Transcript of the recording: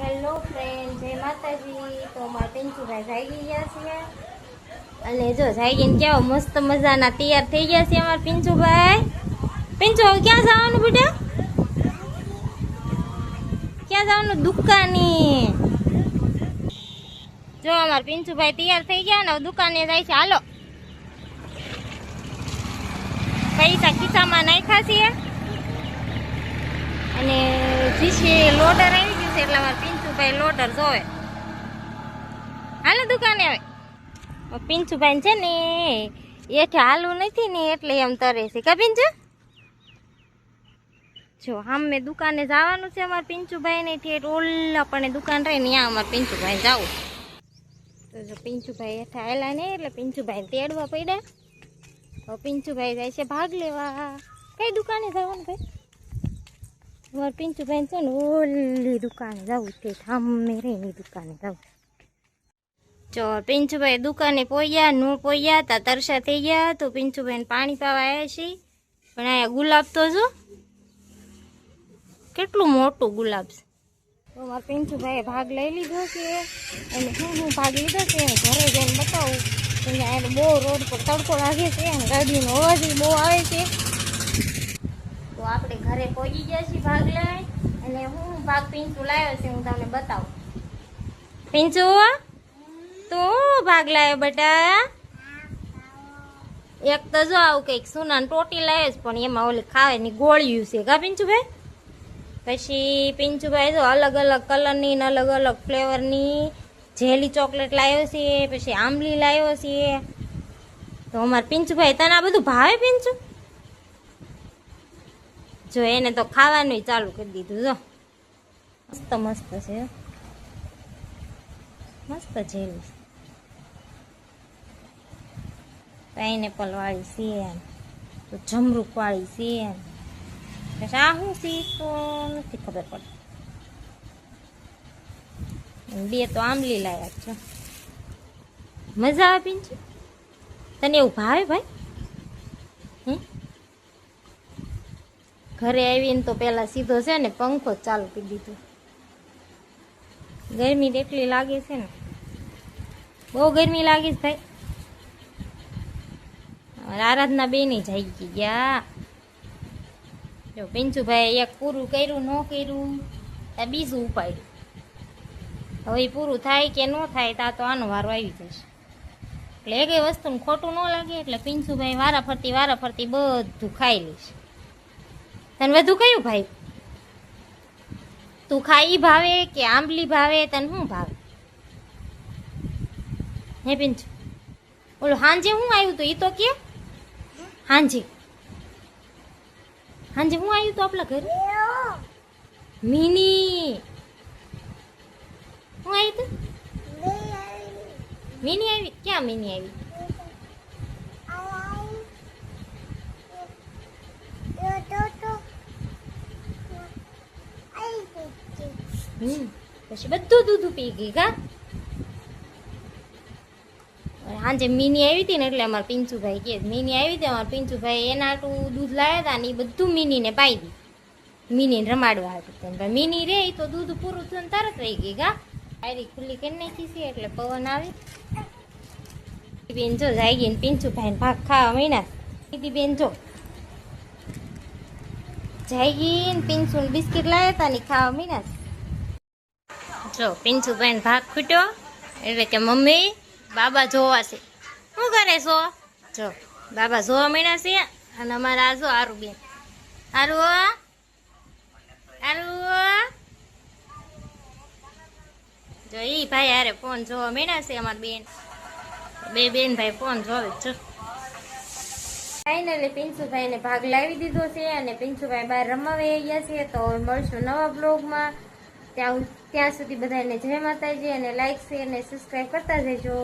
Hello friend, જય માતાજી. તો અમારા પિંચુભાઈ જાગી ગયા છે અને જો જાગીને કેવો મસ્ત મજાના તૈયાર થઈ ગયા છે અમારા પિંચુભાઈ. પિંચુ, હવે ક્યાં જવાનું બેટા? ક્યાં જવાનું? દુકાને. જો અમારા પિંચુભાઈ તૈયાર થઈ ગયા ને દુકાને જાય છે. હાલો, પૈસા ખિસ્સામાં નાખ્યા છે અને જીસે લોડર આવી ગયું છે એટલે અમારે પિંચુભાઈ લોડર જોવે. હાલો દુકાને. આવે પિંચુભાઈ છે ને એઠે હાલવું નથી ને એટલે એમ તરે છે. કા પિંચુ? જો અમે દુકાને જવાનું છે અમારે પિંચુભાઈ ને ઠેઠ ઓલા પણ દુકાન રહી ને ત્યાં અમારે પિંચુભાઈ જવું. તો જો પિંચુભાઈ એઠે આવેલા ને એટલે પિંચુભાઈ તેડવા પડ્યા. તો પિંચુભાઈ જાય છે ભાગ લેવા. કઈ દુકાને જવાનું ભાઈ? અમારે પિંચુભાઈ છે ને ઓલી દુકાને જવું તે સામે રહીની દુકાને જવું. જો પિંચુભાઈ દુકાને પોયા નો પોયા તા તરસા થઈ ગયા. તો પિંચુભાઈને પાણી પાવા આવ્યા છે. પણ અહીંયા ગુલાબ તો જો કેટલું મોટું ગુલાબ છે. તો અમારા પિંચુભાઈએ ભાગ લઈ લીધો છે અને હું ભાગ લીધો છે ઘરે જઈને બતાવું. અહીંયા બહુ રોડ પર તડકો લાગે છે અને ગાડીનો અવાજ બહુ આવે છે. તો આપણે ઘરે પહોંચી ગયા છીએ ભાગ લઈ અને હું ભાગ પિંચુ લાવ્યો છે હું તમને બતાવું. પિંચુ, તું ભાગ લાવ્યો બેટા? એક તો જો આવું કંઈક સોનાની ટોટી લાવ્યો છે પણ એમાં ઓલી ખાવાની ગોળીયું છે. કા પિંચુભાઈ? પછી પિંચુભાઈ જો અલગ અલગ કલરની ને અલગ અલગ ફ્લેવરની જેલી ચોકલેટ લાવ્યો છે. પછી આંબલી લાવ્યો છે. તો અમારે પિંચુભાઈ તને આ બધું ભાવે પિંચુ? જો એને તો ખાવાનું ચાલુ કરી દીધું. જો મસ્ત મસ્ત છે, મસ્ત જેલી. પાઇનેપલ વાળી છે, તો જમરૂક વાળી છે. પછી આ શું છે તો નથી ખબર પડતી. બે તો આંબલી લાયા છો. મજા આવે પિંચુ? તને એવું ભાવે ભાઈ? ઘરે આવીને તો પેલા સીધો છે ને પંખો જ ચાલુ કરી દીધો. ગરમી એટલી લાગે છે ને, બહુ ગરમી લાગે છે ભાઈ. આરાધના બે નહીં જાગી ગયા. જો પિંચુભાઈ એક પૂરું કર્યું ન કર્યું ત્યાં બીજું ઉપાડ્યું. હવે પૂરું થાય કે ન થાય ત્યાં તો આનો વારો આવી જશે. એટલે એ કઈ વસ્તુનું ખોટું ન લાગે એટલે પિંચુભાઈ વારા ફરતી બધું ખાઈ લઈશ. તને વધુ કયું ભાઈ? તું ખાઈ ભાવે કે આંબલી ભાવે? તને શું ભાવે હે પિંચુ? ઓલું હાંજે શું આવ્યું તું એ તો કે? હાંજે હાંજે શું આવ્યું તું આપણા ઘરે? મિની. શું આવ્યું તું? મિની આવી? ક્યાં મિની આવી? પછી બધું દૂધ પી ગઈ. કા સાંજે મિની આવી હતી ને એટલે અમારા પિંચુભાઈ કે મિની આવી હતી. અમારા પિંચુભાઈ એના આટલું દૂધ લાવ્યા હતા ને એ બધું મિનીને પાઈ દી. મિનીને રમાડવા હતું. મિની રે તો દૂધ પૂરું થયું તરત રહી ગઈ. કા આરી ખુલ્લી કરી નાખી છે એટલે પવન આવે. બેન જો જાગી ને પિંચુભાઈને ભાગ ખાવા માંડ્યા. દીદી બેન જો જાગી ને પિંચુ બિસ્કિટ લાવ્યા હતા ને ખાવા માંડ્યા. જો પિંચુભાઈને ભાગ ખૂટ્યો એટલે કે મમ્મી બાબા જોવા છે. શું કરે છો? જો બાબા જોવા માંડ્યા છે. અને અમારા આ જો આરુ બેન, આરુ જો ઈ ભાઈ હારે ફોન જોવા માંડ્યા છે. અમારા બેન બે બેન ભાઈ ફોન જોવે છે. ફાઇનલી પિંચુભાઈને ભાગ લાવી દીધો છે અને પિંચુભાઈ બહાર રમાવી ગયા છે. તો મળશું નવા બ્લોગમાં. ત્યાં સુધી બધાને જય માતાજી અને લાઈક શેર અને સબસ્ક્રાઈબ કરતા જજો.